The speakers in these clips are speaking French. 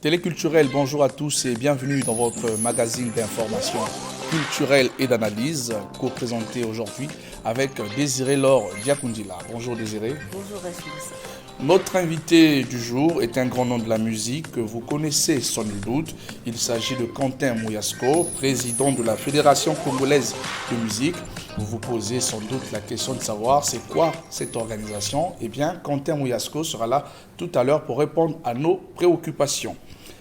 Téléculturel, bonjour à tous et bienvenue dans votre magazine d'information culturelle et d'analyse, co-présenté aujourd'hui avec Désiré Laure Diakundila. Bonjour Désiré. Bonjour Rachid. Notre invité du jour est un grand nom de la musique que vous connaissez sans nul doute. Il s'agit de Quentin Mouyasko, président de la Fédération congolaise de musique. Vous vous posez sans doute la question de savoir c'est quoi cette organisation. Eh bien, Quentin Mouyasko sera là tout à l'heure pour répondre à nos préoccupations.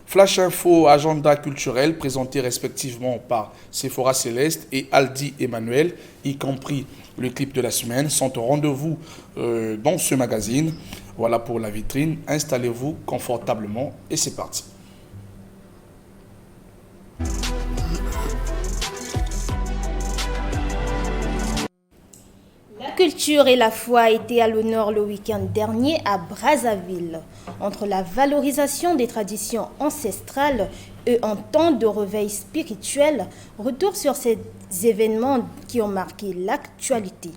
Flash Info, agenda culturel présenté respectivement par Sephora Céleste et Aldi Emmanuel, y compris le clip de la semaine, sont au rendez-vous dans ce magazine. Voilà pour la vitrine, installez-vous confortablement et c'est parti. La culture et la foi étaient à l'honneur le week-end dernier à Brazzaville. Entre la valorisation des traditions ancestrales et un temps de réveil spirituel, retour sur ces événements qui ont marqué l'actualité.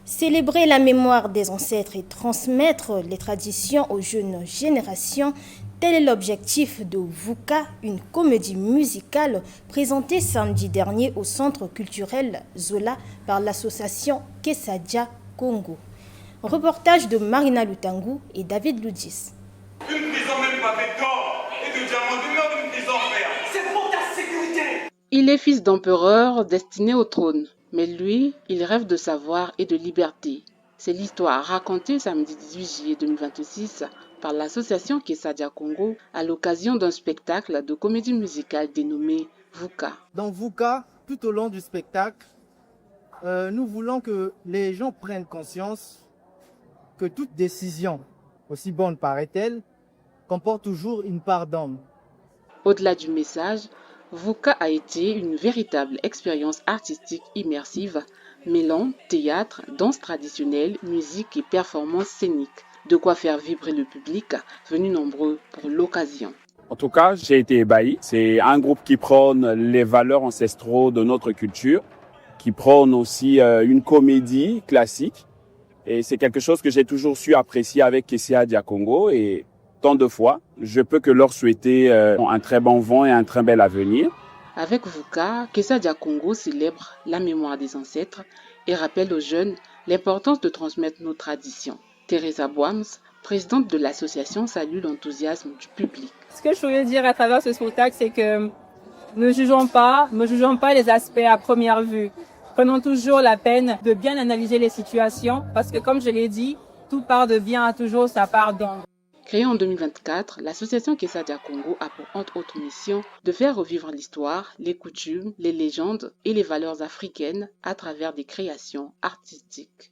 Célébrer la mémoire des ancêtres et transmettre les traditions aux jeunes générations, tel est l'objectif de VUCA, une comédie musicale présentée samedi dernier au Centre culturel Zola par l'association Kesadia Congo. Reportage de Marina Lutangu et David Loudis. Une prison même pavée d'or et de diamants, demeure une prison verte. C'est pour ta sécurité. Il est fils d'empereur destiné au trône. Mais lui, il rêve de savoir et de liberté. C'est l'histoire racontée samedi 18 juillet 2026 par l'association Kesadia Congo à l'occasion d'un spectacle de comédie musicale dénommé VUCA. Dans VUCA, tout au long du spectacle, nous voulons que les gens prennent conscience que toute décision, aussi bonne paraît-elle, comporte toujours une part d'homme. Au-delà du message, VUCA a été une véritable expérience artistique immersive, mêlant théâtre, danse traditionnelle, musique et performances scéniques. De quoi faire vibrer le public, venu nombreux pour l'occasion. En tout cas, j'ai été ébahi. C'est un groupe qui prône les valeurs ancestraux de notre culture, qui prône aussi une comédie classique. Et c'est quelque chose que j'ai toujours su apprécier avec Kesadia Congo et tant de fois. Je peux que leur souhaiter un très bon vent et un très bel avenir. Avec VUCA, Kesadia Congo célèbre la mémoire des ancêtres et rappelle aux jeunes l'importance de transmettre nos traditions. Teresa Boams, présidente de l'association, salue l'enthousiasme du public. Ce que je voulais dire à travers ce spectacle, c'est que ne jugeons pas les aspects à première vue. Prenons toujours la peine de bien analyser les situations parce que, comme je l'ai dit, tout part de bien a toujours sa part d'ombre. Créée en 2024, l'association Kesadia Congo a pour entre autres mission de faire revivre l'histoire, les coutumes, les légendes et les valeurs africaines à travers des créations artistiques.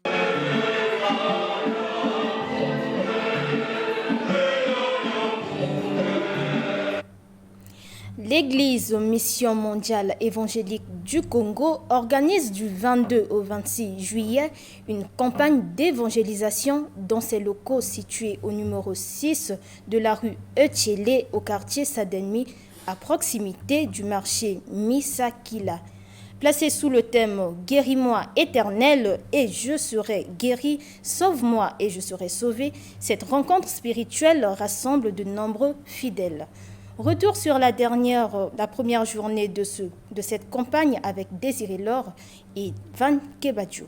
L'Église Mission mondiale évangélique du Congo organise du 22 au 26 juillet une campagne d'évangélisation dans ses locaux situés au numéro 6 de la rue Etiele au quartier Sadenmi à proximité du marché Misakila. Placée sous le thème « Guéris-moi éternel et je serai guéri, sauve-moi et je serai sauvé », cette rencontre spirituelle rassemble de nombreux fidèles. Retour sur la première journée de cette campagne avec Désiré Laure et Van Kebadjo.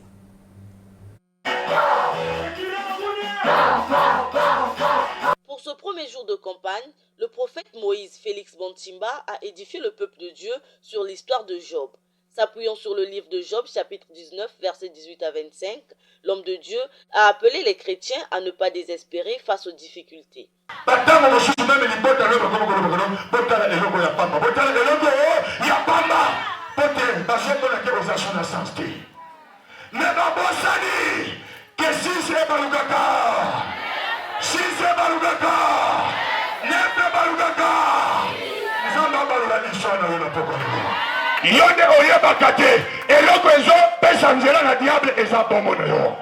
Pour ce premier jour de campagne, le prophète Moïse Félix Bantimba a édifié le peuple de Dieu sur l'histoire de Job. S'appuyant sur le livre de Job, chapitre 19, versets 18 à 25, l'homme de Dieu a appelé les chrétiens à ne pas désespérer face aux difficultés. Yonde oyebaka te eloko ezopesa nzela na diable eza bombo na yo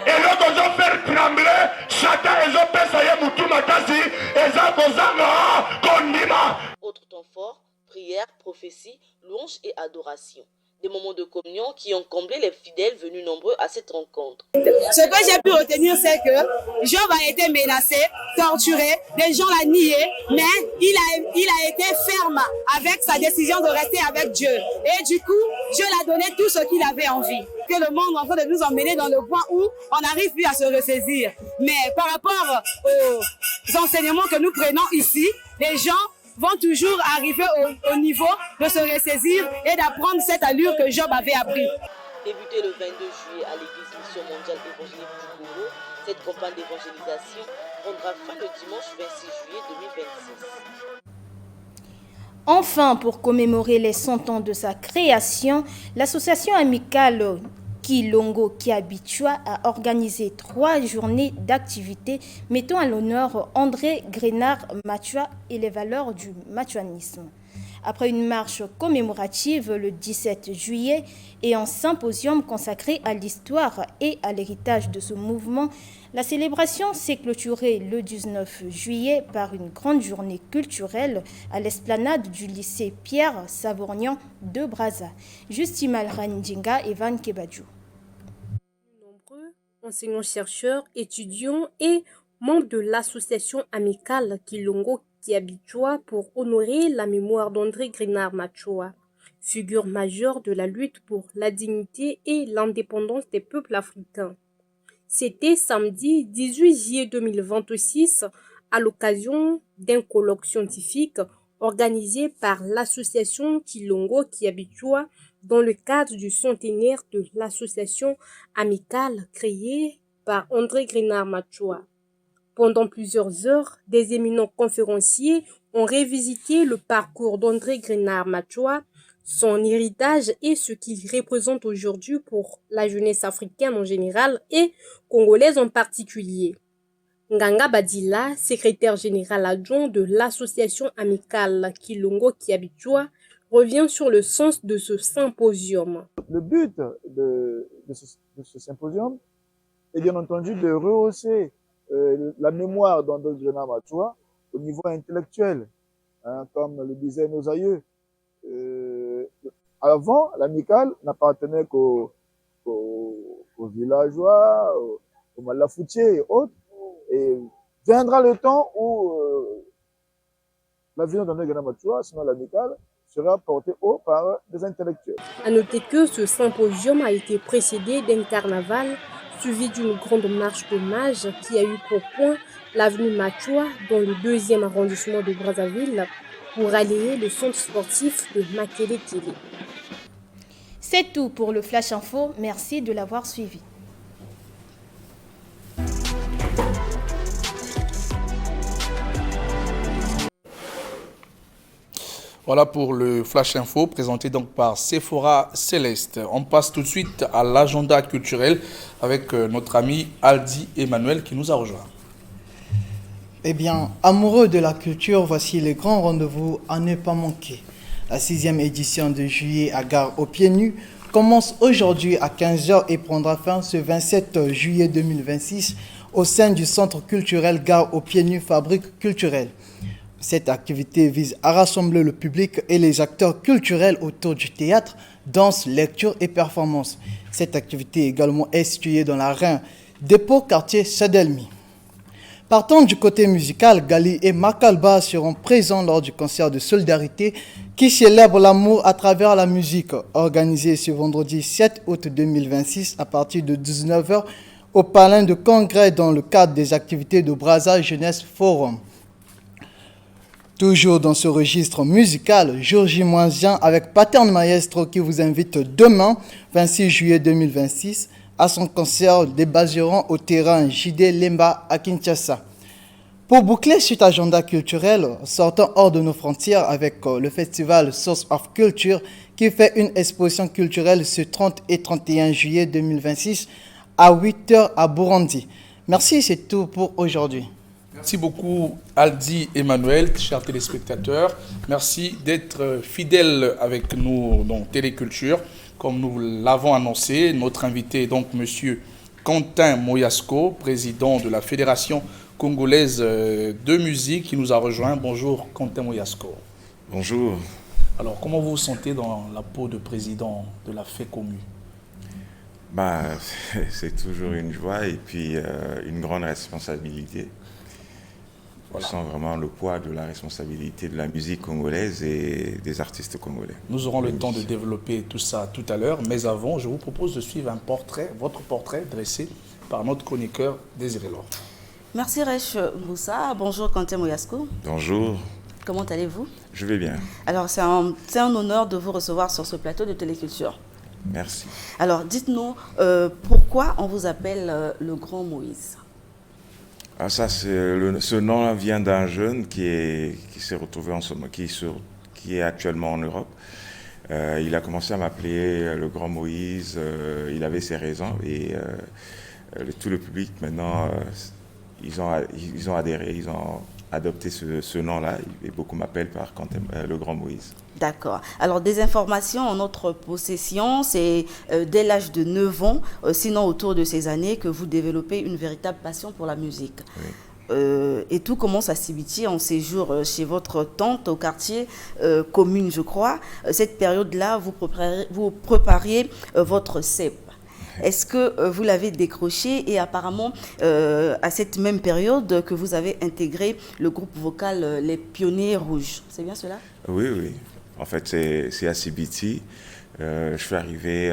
eloko ezofaire trembler Satan ezopesa ye mutu makasi eza kozanga kondima. Autre temps fort, prière, prophétie, louange et adoration. Des moments de communion qui ont comblé les fidèles venus nombreux à cette rencontre. Ce que j'ai pu retenir, c'est que Job a été menacé, torturé, des gens l'ont nié, mais il a été ferme avec sa décision de rester avec Dieu. Et du coup, Dieu l'a donné tout ce qu'il avait envie. Que le monde est en train de nous emmener dans le point où on n'arrive plus à se ressaisir. Mais par rapport aux enseignements que nous prenons ici, les gens vont toujours arriver au niveau de se ressaisir et d'apprendre cette allure que Job avait appris. Débutée le 22 juillet à l'église Mission mondiale évangélique du Congo, cette campagne d'évangélisation prendra fin le dimanche 26 juillet 2026. Enfin, pour commémorer les 100 ans de sa création, l'association amicale Kilongo Kiabichwa a organisé 3 journées d'activités mettant à l'honneur André Grenard Machua et les valeurs du machuanisme. Après une marche commémorative le 17 juillet et un symposium consacré à l'histoire et à l'héritage de ce mouvement, la célébration s'est clôturée le 19 juillet par une grande journée culturelle à l'esplanade du lycée Pierre Savorgnan de Brazza. Justimal Randinga et Van Kebadjou. Nombreux enseignants-chercheurs, étudiants et membres de l'association amicale Kilongo Kiabichwa pour honorer la mémoire d'André Grenard Machua, figure majeure de la lutte pour la dignité et l'indépendance des peuples africains. C'était samedi 18 juillet 2026 à l'occasion d'un colloque scientifique organisé par l'association Kilongo Kiabichwa dans le cadre du centenaire de l'association amicale créée par André Grenard Machua. Pendant plusieurs heures, des éminents conférenciers ont révisité le parcours d'André Grenard Machua, son héritage et ce qu'il représente aujourd'hui pour la jeunesse africaine en général et congolaise en particulier. Nganga Badila, secrétaire général adjoint de l'association amicale Kilongo Kiabichwa, revient sur le sens de ce symposium. Le but de ce symposium est bien entendu de rehausser la mémoire d'André Grenard Machua au niveau intellectuel, hein, comme le disaient nos aïeux. Avant, l'amicale n'appartenait qu'aux villageois, aux malafoutiers et autres. Et viendra le temps où la vision d'André Grenard Machua, sinon l'amicale, sera portée haut par des intellectuels. À noter que ce symposium a été précédé d'un carnaval suivi d'une grande marche d'hommage qui a eu pour point l'avenue Machua dans le 2e arrondissement de Brazzaville pour rallier le centre sportif de Makele-Télé. C'est tout pour le Flash Info. Merci de l'avoir suivi. Voilà pour le Flash Info présenté donc par Sephora Céleste. On passe tout de suite à l'agenda culturel avec notre ami Aldi Emmanuel qui nous a rejoint. Eh bien, amoureux de la culture, voici les grands rendez-vous à ne pas manquer. La 6e édition de Juillet à Gare aux Pieds Nus commence aujourd'hui à 15h et prendra fin ce 27 juillet 2026 au sein du centre culturel Gare aux Pieds Nus Fabrique culturelle. Cette activité vise à rassembler le public et les acteurs culturels autour du théâtre, danse, lecture et performance. Cette activité également est située dans la Reine, dépôt quartier Sadelmi. Partant du côté musical, Gali et Makalba seront présents lors du concert de solidarité qui célèbre l'amour à travers la musique, organisé ce vendredi 7 août 2026 à partir de 19h au Palais de Congrès dans le cadre des activités de Brazza Jeunesse Forum. Toujours dans ce registre musical, Georgie Moisien avec Pattern Maestro qui vous invite demain, 26 juillet 2026, à son concert des Baserons au terrain JD Lemba à Kinshasa. Pour boucler cet agenda culturel, sortons hors de nos frontières avec le festival Source of Culture qui fait une exposition culturelle ce 30 et 31 juillet 2026 à 8h à Burundi. Merci, c'est tout pour aujourd'hui. Merci beaucoup Aldi Emmanuel, chers téléspectateurs. Merci d'être fidèles avec nous dans Téléculture. Comme nous l'avons annoncé, notre invité est donc M. Quentin Moyasco, président de la Fédération congolaise de musique qui nous a rejoint. Bonjour Quentin Moyasco. Bonjour. Alors, comment vous vous sentez dans la peau de président de la FECOMU? Bah, c'est toujours une joie et puis une grande responsabilité. Voilà. On sent vraiment le poids de la responsabilité de la musique congolaise et des artistes congolais. Nous aurons le temps de développer tout ça tout à l'heure, mais avant, je vous propose de suivre votre portrait dressé par notre chroniqueur Désiré Laure. Merci Rech Moussa. Bonjour Quentin Moyasco. Bonjour. Comment allez-vous? Je vais bien. Alors, c'est un honneur de vous recevoir sur ce plateau de Téléculture. Merci. Alors, dites-nous, pourquoi on vous appelle le Grand Moïse? Ah, ça, ce nom vient d'un jeune qui s'est retrouvé en ce moment, qui est actuellement en Europe. Il a commencé à m'appeler le Grand Moïse. Il avait ses raisons et tout le public maintenant, ils ont adhéré, ils ont adopté ce nom-là et beaucoup m'appellent par le Grand Moïse. D'accord. Alors, des informations en notre possession, c'est dès l'âge de 9 ans, sinon autour de ces années, que vous développez une véritable passion pour la musique. Oui. Et tout commence à Sibiti, en séjour chez votre tante au quartier commune, je crois. Cette période-là, vous prépariez votre CEP. Est-ce que vous l'avez décroché et apparemment, à cette même période, que vous avez intégré le groupe vocal Les Pionniers Rouges? C'est bien cela? Oui, oui. En fait, c'est à Sibiti. Je suis arrivé,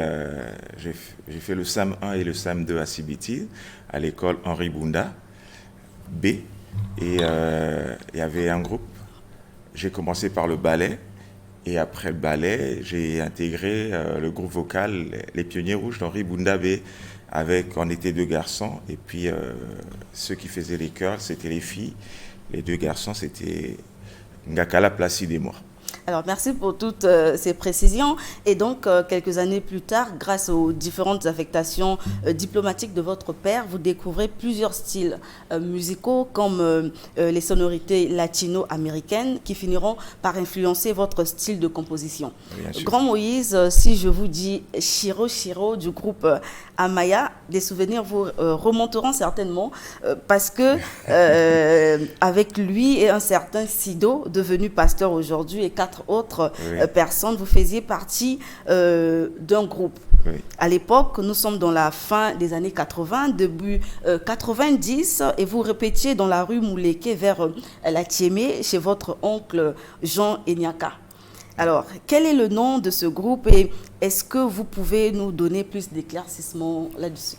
j'ai fait le SAM 1 et le SAM 2 à Sibiti, à l'école Henri Bunda, B. Et il y avait un groupe. J'ai commencé par le ballet. Et après le ballet, j'ai intégré le groupe vocal Les Pionniers Rouges d'Henri Bunda B. On était 2 garçons. Et puis, ceux qui faisaient les chœurs, c'était les filles. Les 2 garçons, c'était Ngakala Placide et moi. Alors, merci pour toutes ces précisions. Et donc, quelques années plus tard, grâce aux différentes affectations diplomatiques de votre père, vous découvrez plusieurs styles musicaux comme les sonorités latino-américaines qui finiront par influencer votre style de composition. Grand Moïse, si je vous dis Chiro Chiro du groupe Amaya, des souvenirs vous remonteront certainement parce que avec lui et un certain Sido, devenu pasteur aujourd'hui, et 4 autres personnes, vous faisiez partie d'un groupe. Oui. À l'époque, nous sommes dans la fin des années 80, début 90, et vous répétiez dans la rue Mouleke vers la Tiémé, chez votre oncle Jean Enyaka. Alors, quel est le nom de ce groupe et est-ce que vous pouvez nous donner plus d'éclaircissements là-dessus?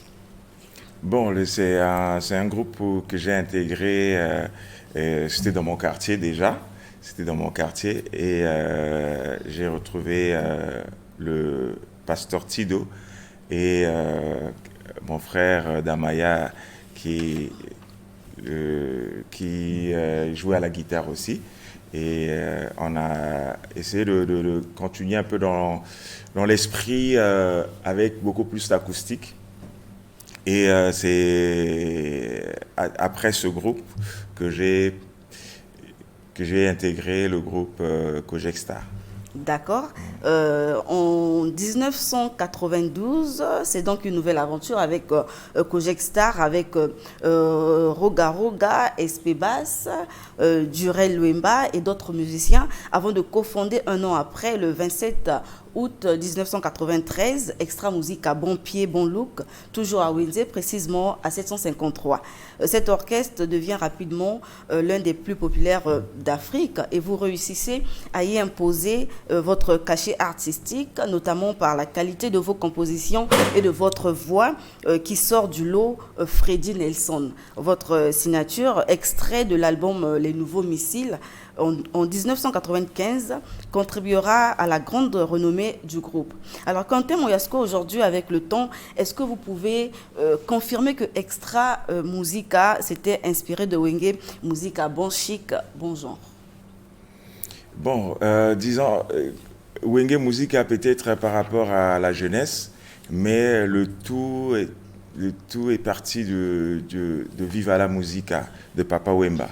Bon, c'est un groupe que j'ai intégré, c'était dans mon quartier déjà. C'était dans mon quartier et j'ai retrouvé le pasteur Tido et mon frère Damaya qui jouait à la guitare aussi. Et on a essayé de continuer un peu dans l'esprit avec beaucoup plus d'acoustique. Et c'est après ce groupe que j'ai intégré le groupe Kojek Star. D'accord. En 1992, c'est donc une nouvelle aventure avec Kojek Star, avec Roga Roga, SP Bass, Durel Luemba et d'autres musiciens, avant de cofonder un an après, le 27 août 1993, Extra Musique à Bon Pied, Bon Look, toujours à Windsor, précisément à 753. Cet orchestre devient rapidement l'un des plus populaires d'Afrique et vous réussissez à y imposer votre cachet artistique, notamment par la qualité de vos compositions et de votre voix qui sort du lot Freddy Nelson. Votre signature, extrait de l'album Les Nouveaux Missiles, en 1995, contribuera à la grande renommée du groupe. Alors, Quentin Moyasco, aujourd'hui, avec le temps, est-ce que vous pouvez confirmer que Extra Musica s'était inspiré de Wenge Musica, bon chic, bon genre? Bon, disons, Wenge Musica peut-être par rapport à la jeunesse, mais le tout est parti de Viva la Musica, de Papa Wemba.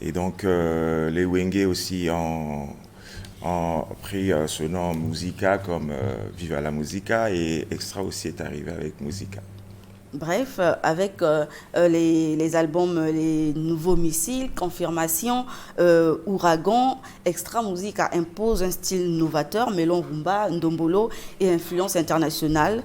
Et donc, les Wenge aussi ont pris ce nom Musica comme Viva la Musica et Extra aussi est arrivé avec Musica. Bref, avec les albums Les Nouveaux Missiles, Confirmation, Ouragan, Extra Musica impose un style novateur, mêlant rumba, ndombolo et influence internationale.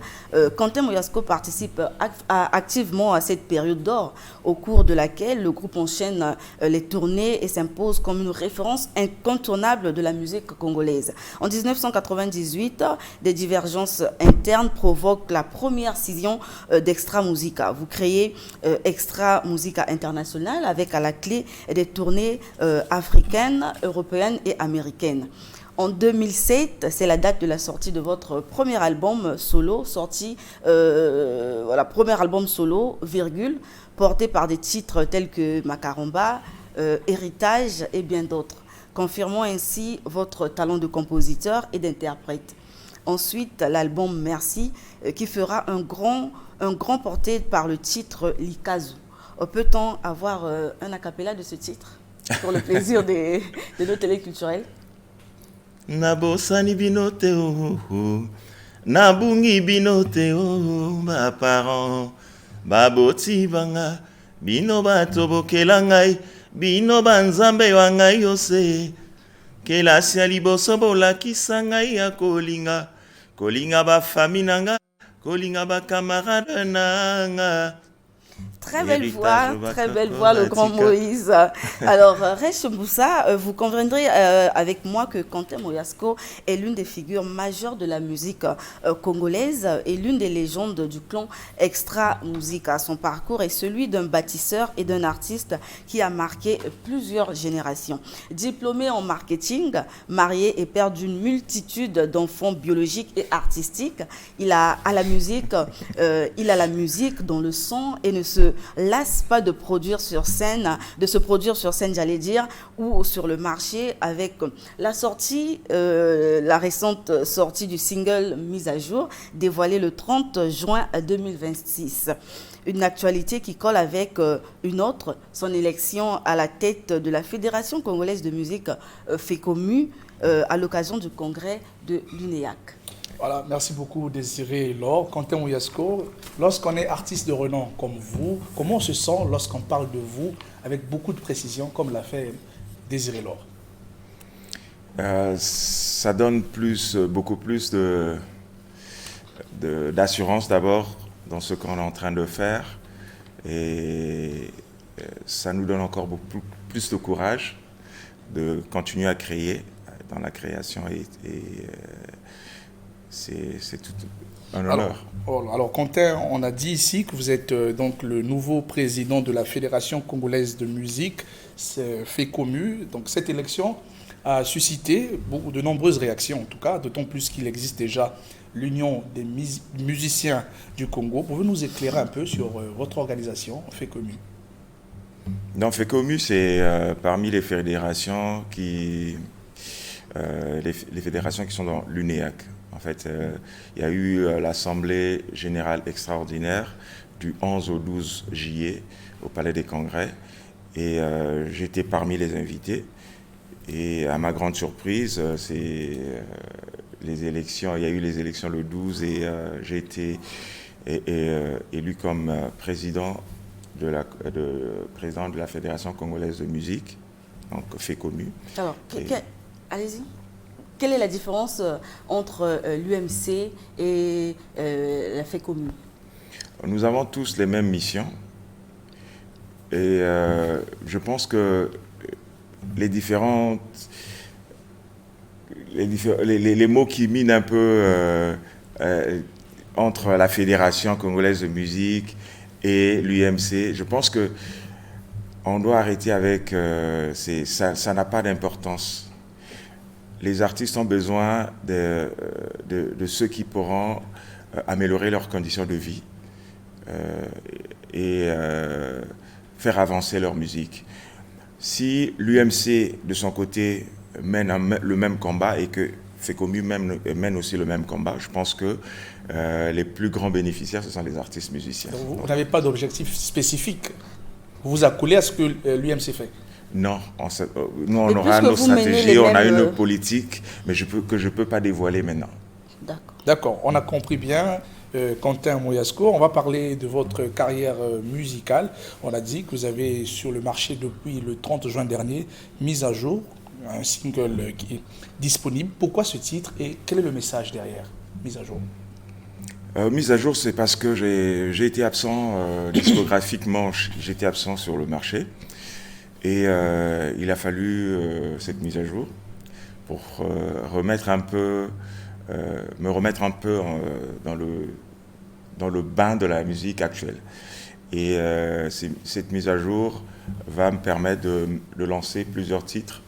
Quentin Moyasco participe activement à cette période d'or, au cours de laquelle le groupe enchaîne les tournées et s'impose comme une référence incontournable de la musique congolaise. En 1998, des divergences internes provoquent la première scission d'Extra Musica. Vous créez Extra Musica International avec à la clé des tournées africaines, européennes et américaines. En 2007, c'est la date de la sortie de votre premier album solo, premier album solo, virgule, porté par des titres tels que Macaromba, Héritage et bien d'autres, confirmant ainsi votre talent de compositeur et d'interprète. Ensuite, l'album Merci, qui fera un grand porté par le titre Likazu. Peut-on avoir un acapella de ce titre pour le plaisir de nos téléculturels? Nabosani binote nabungi binote ba parents baboti banga bino batobokela ngai bino banzambe wa ngai yose kelasi ya liboso bolakisa ngai ya kolinga bafami na ngai kolinga bacamarade na ngai. Très belle voix, le grand Moïse. Alors, Reche Moussa, vous conviendrez avec moi que Quentin Moyasco est l'une des figures majeures de la musique congolaise et l'une des légendes du clan Extra Musica. Son parcours est celui d'un bâtisseur et d'un artiste qui a marqué plusieurs générations. Diplômé en marketing, marié et père d'une multitude d'enfants biologiques et artistiques, il a la musique dans le sang et ne se lasse pas de se produire sur scène, j'allais dire, ou sur le marché avec la récente sortie du single Mise à jour, dévoilé le 30 juin 2026. Une actualité qui colle avec une autre, son élection à la tête de la Fédération congolaise de musique FECOMU à l'occasion du congrès de l'UNEAC. Voilà, merci beaucoup Désiré Laure. Quentin Moyasco, lorsqu'on est artiste de renom comme vous, comment on se sent lorsqu'on parle de vous avec beaucoup de précision comme l'a fait Désiré Laure? Ça donne beaucoup plus d'assurance d'abord dans ce qu'on est en train de faire et ça nous donne encore beaucoup plus de courage de continuer à créer dans la création et c'est tout un honneur. Alors, Quentin, on a dit ici que vous êtes donc le nouveau président de la Fédération congolaise de musique, FECOMU. Donc, cette élection a suscité de nombreuses réactions, en tout cas, d'autant plus qu'il existe déjà l'Union des musiciens du Congo. Pouvez-vous nous éclairer un peu sur votre organisation, FECOMU? Non, FECOMU, c'est parmi les fédérations les fédérations qui sont dans l'UNEAC. En fait, il y a eu l'Assemblée générale extraordinaire du 11 au 12 juillet au Palais des Congrès et j'étais parmi les invités. Et à ma grande surprise, les élections, il y a eu les élections le 12 et j'ai été élu comme président de la Fédération congolaise de musique, donc FECOMU. Alors, allez-y. Quelle est la différence entre l'UMC et la FECOMU? Nous avons tous les mêmes missions et je pense que les mots qui minent un peu entre la Fédération congolaise de musique et l'UMC, je pense que on doit arrêter avec ça n'a pas d'importance. Les artistes ont besoin de ceux qui pourront améliorer leurs conditions de vie et faire avancer leur musique. Si l'UMC, de son côté, mène le même combat et que FECOMU mène aussi le même combat, je pense que les plus grands bénéficiaires, ce sont les artistes musiciens. Donc, vous n'avez pas d'objectif spécifique? Vous vous accoulez à ce que l'UMC fait? Non, nous on aura nos stratégies, on a une politique, mais que je ne peux pas dévoiler maintenant. D'accord, on a compris bien. Quentin Moyasco. On va parler de votre carrière musicale. On a dit que vous avez sur le marché depuis le 30 juin dernier Mise à jour, un single qui est disponible. Pourquoi ce titre et quel est le message derrière Mise à jour? Mise à jour, c'est parce que j'ai été absent discographiquement, j'étais absent sur le marché et il a fallu cette mise à jour pour me remettre un peu dans le bain de la musique actuelle. Et cette mise à jour va me permettre de lancer plusieurs titres.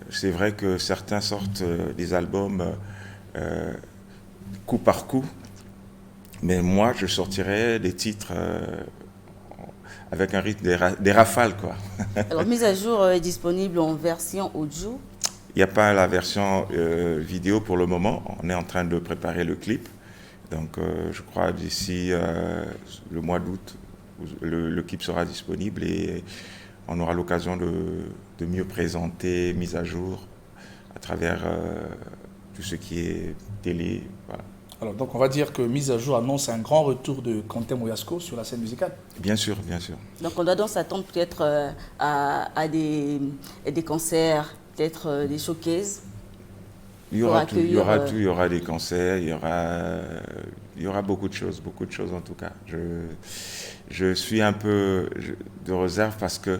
C'est vrai que certains sortent des albums coup par coup, mais moi je sortirai des titres avec un rythme des rafales, quoi. Alors, Mise à jour est disponible en version audio? Il n'y a pas la version vidéo pour le moment. On est en train de préparer le clip. Donc, je crois d'ici le mois d'août, le clip sera disponible et on aura l'occasion de mieux présenter Mise à jour à travers tout ce qui est télé. Voilà. Alors, donc on va dire que Mise à jour annonce un grand retour de Quentin Moyasco sur la scène musicale. Bien sûr, bien sûr. Donc on doit donc s'attendre peut-être à des concerts, peut-être des showcases. Il y aura tout, il y aura tout, il y aura des concerts, il y aura beaucoup de choses en tout cas. Je suis un peu de réserve parce que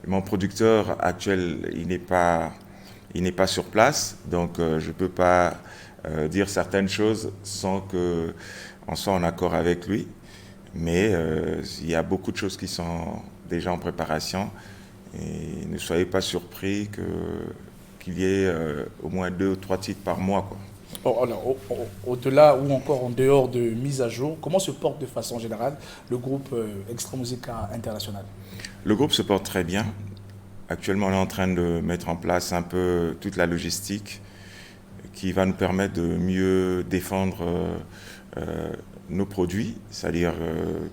mon producteur actuel, il n'est pas sur place, donc je ne peux pas dire certaines choses sans qu'on soit en accord avec lui. Mais il y a beaucoup de choses qui sont déjà en préparation et ne soyez pas surpris qu'il y ait au moins 2 ou 3 titres par mois, quoi. Bon, alors, au-delà ou encore en dehors de Mise à jour, comment se porte de façon générale le groupe Extra Musica International? Le groupe se porte très bien. Actuellement, on est en train de mettre en place un peu toute la logistique qui va nous permettre de mieux défendre nos produits, c'est-à-dire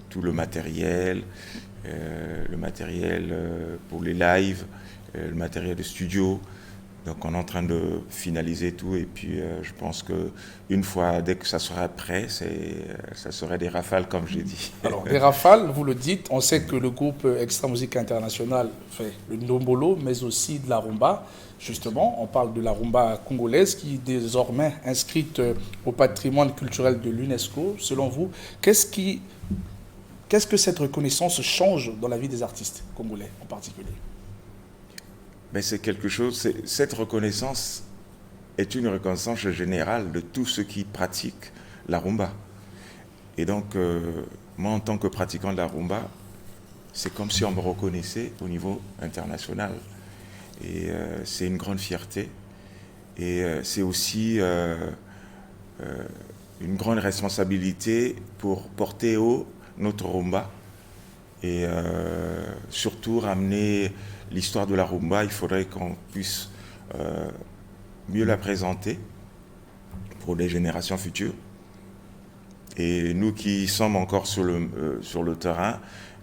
tout le matériel pour les lives, le matériel de studio. Donc on est en train de finaliser tout et puis je pense qu'une fois, dès que ça sera prêt, ça serait des rafales comme j'ai dit. Alors des rafales, vous le dites, on sait que le groupe Extra Musica International fait le ndombolo mais aussi de la rumba. Justement, on parle de la rumba congolaise qui est désormais inscrite au patrimoine culturel de l'UNESCO. Selon vous, qu'est-ce que cette reconnaissance change dans la vie des artistes congolais en particulier? Mais c'est quelque chose, cette reconnaissance est une reconnaissance générale de tous ceux qui pratiquent la rumba. Et donc, moi, en tant que pratiquant de la rumba, c'est comme si on me reconnaissait au niveau international. Et c'est une grande fierté. Et c'est aussi une grande responsabilité pour porter haut notre rumba. Et surtout ramener l'histoire de la rumba. Il faudrait qu'on puisse mieux la présenter pour les générations futures. Et nous qui sommes encore sur le terrain,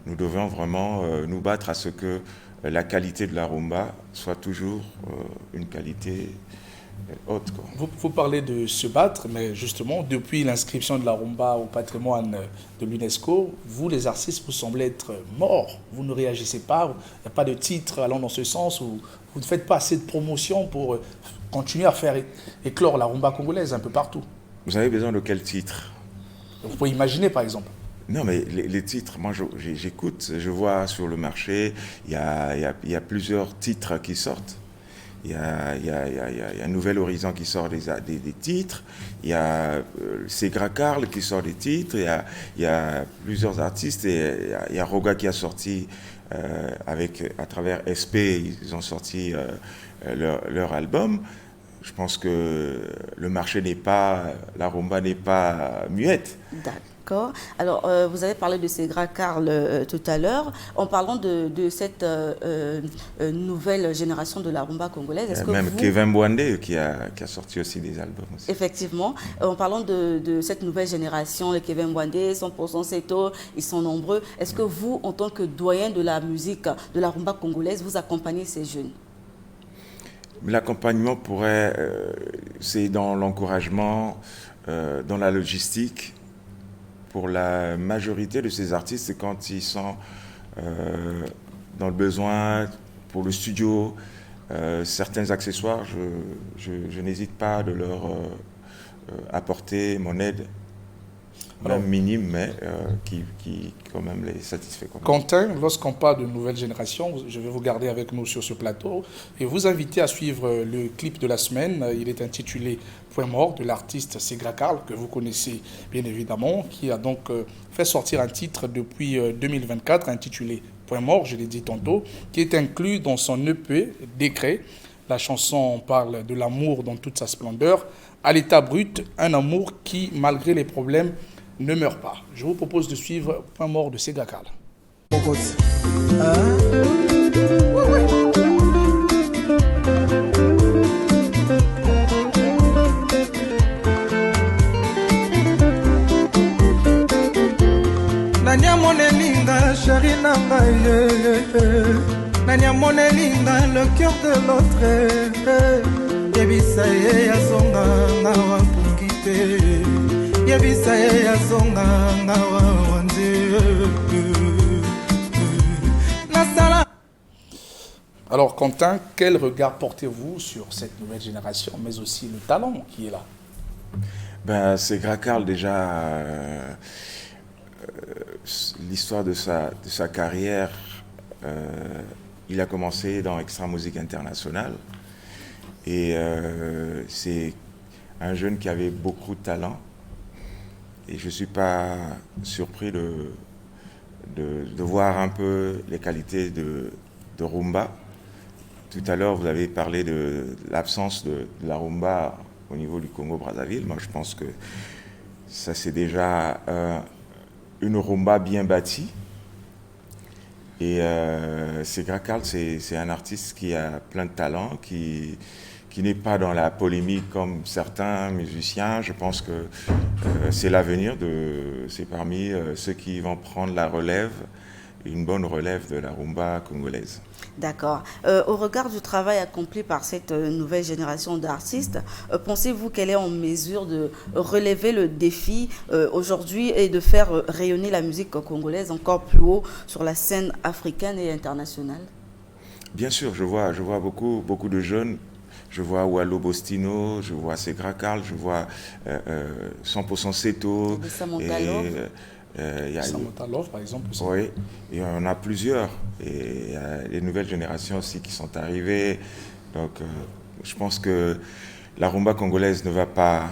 nous devons vraiment nous battre à ce que la qualité de la rumba soit toujours une qualité haute, quoi. Vous parlez de se battre, mais justement, depuis l'inscription de la rumba au patrimoine de l'UNESCO, vous, les artistes, vous semblez être morts. Vous ne réagissez pas, il n'y a pas de titre allant dans ce sens, ou vous ne faites pas assez de promotion pour continuer à faire éclore la rumba congolaise un peu partout. Vous avez besoin de quel titre? Vous pouvez imaginer, par exemple. Non, mais les titres, moi j'écoute, je vois sur le marché, il y a plusieurs titres qui sortent. Il y a Nouvel Horizon qui sort des titres, il y a Segra Carl qui sort des titres, il y a plusieurs artistes, et il y a Roga qui a sorti à travers SP, ils ont sorti leur album. Je pense que le marché la rumba n'est pas muette. D'accord. Alors, vous avez parlé de Segra Carl tout à l'heure. En parlant de cette nouvelle génération de la rumba congolaise, est-ce que même Kevin Bwande qui a sorti aussi des albums aussi. Effectivement. En parlant de cette nouvelle génération, les Kevin Bwande, 100% Seto, ils sont nombreux. Est-ce que vous, en tant que doyen de la musique de la rumba congolaise, vous accompagnez ces jeunes? L'accompagnement pourrait, c'est dans l'encouragement, dans la logistique. Pour la majorité de ces artistes, c'est quand ils sont dans le besoin, pour le studio, certains accessoires, je n'hésite pas de leur apporter mon aide, même minime, mais qui quand même les satisfait. Quentin, lorsqu'on parle de nouvelle génération, je vais vous garder avec nous sur ce plateau et vous inviter à suivre le clip de la semaine. Il est intitulé Point mort de l'artiste Segra Karl, que vous connaissez bien évidemment, qui a donc fait sortir un titre depuis 2024 intitulé Point mort, je l'ai dit tantôt, qui est inclus dans son EP Décret. La chanson parle de l'amour dans toute sa splendeur, à l'état brut, un amour qui, malgré les problèmes, ne meurt pas. Je vous propose de suivre Point mort de Segra Karl. Nanya monelinga chéri nanga Nanya monelinga le cœur de l'autre Yebisa ye yazonga ngawa pungite Yebisa ye yazonga ngawa wanze Nasala. Alors Quentin, quel regard portez-vous sur cette nouvelle génération, mais aussi le talent qui est là? Ben, Segra Karl déjà... l'histoire de sa carrière, il a commencé dans Extra Musique Internationale et c'est un jeune qui avait beaucoup de talent et je ne suis pas surpris de voir un peu les qualités de rumba. Tout à l'heure, vous avez parlé de l'absence de la rumba au niveau du Congo-Brazzaville. Moi, je pense que ça, c'est déjà... une rumba bien bâtie. Et Segra Karl, c'est un artiste qui a plein de talent, qui n'est pas dans la polémique comme certains musiciens. Je pense que c'est l'avenir, c'est parmi ceux qui vont prendre la relève, une bonne relève de la rumba congolaise. D'accord. Au regard du travail accompli par cette nouvelle génération d'artistes, pensez-vous qu'elle est en mesure de relever le défi aujourd'hui et de faire rayonner la musique congolaise encore plus haut sur la scène africaine et internationale? Bien sûr, je vois beaucoup de jeunes. Je vois Wallo Bostino, je vois Segra Karl, je vois 100% Seto. Samotalov, par exemple. Aussi. Oui, et on a plusieurs. Et il y a les nouvelles générations aussi qui sont arrivées. Donc, je pense que la rumba congolaise ne va pas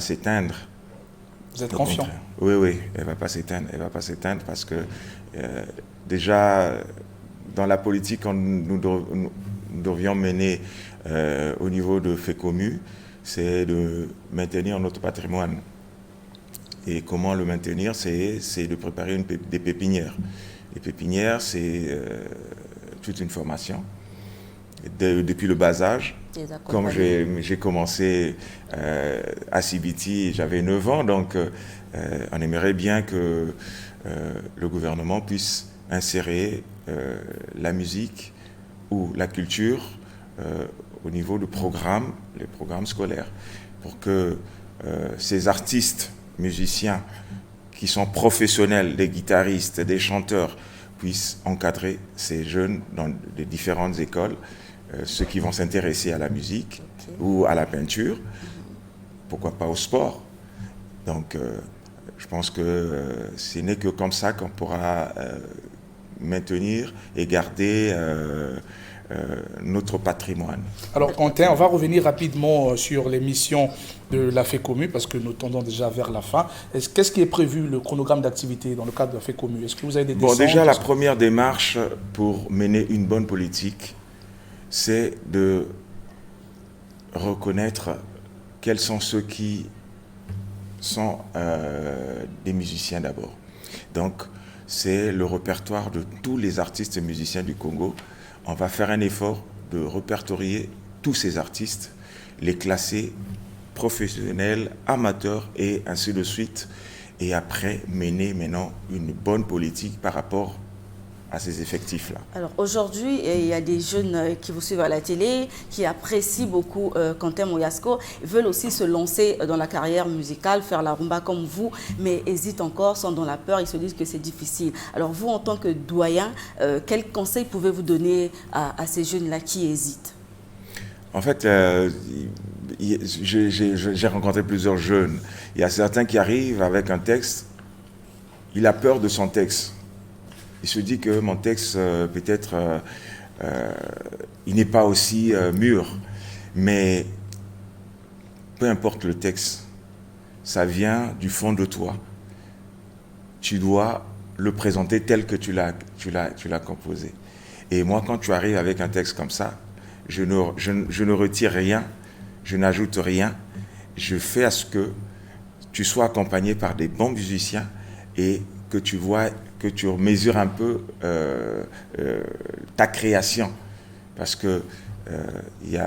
s'éteindre. Vous êtes confiant? Oui, elle ne va pas s'éteindre. Elle va pas s'éteindre parce que déjà, dans la politique que nous devrions mener au niveau de FECOMU, c'est de maintenir notre patrimoine. Et comment le maintenir? C'est de préparer des pépinières. Les pépinières, c'est toute une formation. Depuis le bas âge, comme j'ai commencé à CBT, j'avais 9 ans, donc on aimerait bien que le gouvernement puisse insérer la musique ou la culture au niveau de programmes, les programmes scolaires, pour que ces artistes musiciens qui sont professionnels, des guitaristes, des chanteurs, puissent encadrer ces jeunes dans les différentes écoles, ceux qui vont s'intéresser à la musique ou à la peinture, pourquoi pas au sport. Donc, je pense que ce n'est que comme ça qu'on pourra maintenir et garder notre patrimoine. Alors Quentin, on va revenir rapidement sur les missions de la FECOMU parce que nous tendons déjà vers la fin. Qu'est-ce qui est prévu, le chronogramme d'activité dans le cadre de la FECOMU? Est-ce que vous avez des descentes? Bon, déjà, la première démarche pour mener une bonne politique, c'est de reconnaître quels sont ceux qui sont des musiciens d'abord. Donc, c'est le répertoire de tous les artistes et musiciens du Congo. On va faire un effort de répertorier tous ces artistes, les classer professionnels, amateurs et ainsi de suite. Et après, mener maintenant une bonne politique par rapport ces effectifs-là. Alors aujourd'hui, il y a des jeunes qui vous suivent à la télé, qui apprécient beaucoup Quentin Moyasko, veulent aussi se lancer dans la carrière musicale, faire la rumba comme vous, mais hésitent encore, sont dans la peur, ils se disent que c'est difficile. Alors vous, en tant que doyen, quels conseils pouvez-vous donner à ces jeunes-là qui hésitent? En fait, j'ai rencontré plusieurs jeunes. Il y a certains qui arrivent avec un texte, il a peur de son texte. Il se dit que mon texte, peut-être, il n'est pas aussi mûr. Mais peu importe le texte, ça vient du fond de toi. Tu dois le présenter tel que tu l'as composé. Et moi, quand tu arrives avec un texte comme ça, je ne retire rien, je n'ajoute rien. Je fais à ce que tu sois accompagné par des bons musiciens et que tu vois, que tu mesures un peu ta création. Parce que il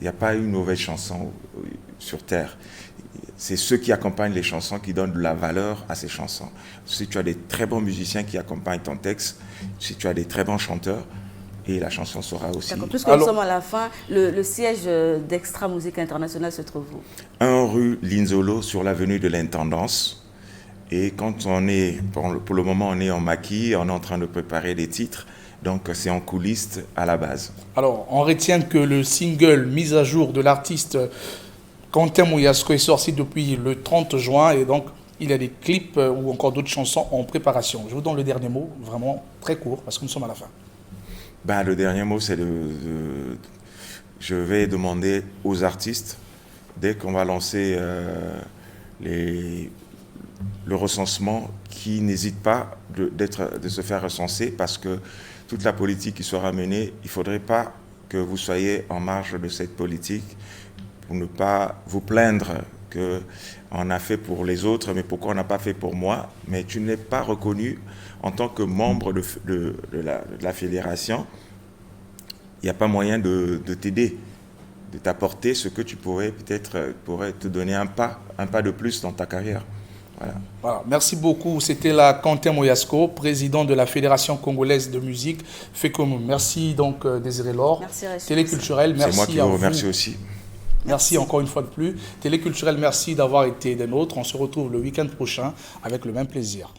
n'y a pas une mauvaise chanson sur Terre. C'est ceux qui accompagnent les chansons qui donnent de la valeur à ces chansons. Si tu as des très bons musiciens qui accompagnent ton texte, si tu as des très bons chanteurs, et la chanson sera aussi... D'accord, puisque nous sommes à la fin, le siège d'Extra Musique Internationale se trouve où? 1 rue Linzolo, sur l'avenue de l'Intendance. Et quand on est, pour le moment, on est en maquis, on est en train de préparer des titres, donc c'est en coulisses à la base. Alors, on retient que le single mise à jour de l'artiste Quentin Moyasko est sorti depuis le 30 juin, et donc il y a des clips ou encore d'autres chansons en préparation. Je vous donne le dernier mot, vraiment très court, parce que nous sommes à la fin. Ben, le dernier mot, c'est je vais demander aux artistes, dès qu'on va lancer le recensement, qui n'hésitent pas de se faire recenser, parce que toute la politique qui sera menée, il ne faudrait pas que vous soyez en marge de cette politique pour ne pas vous plaindre qu'on a fait pour les autres, mais pourquoi on n'a pas fait pour moi? Mais tu n'es pas reconnu en tant que membre de la fédération. Il n'y a pas moyen de t'aider, de t'apporter ce que tu pourrais te donner un pas de plus dans ta carrière. Voilà. Merci beaucoup. C'était là Quentin Moyasko, président de la Fédération congolaise de musique, FECOMU. Merci donc Désiré Laure. Merci Téléculturel, merci. C'est moi qui vous remercie aussi. Merci encore une fois de plus. Téléculturel, merci d'avoir été des nôtres. On se retrouve le week-end prochain avec le même plaisir.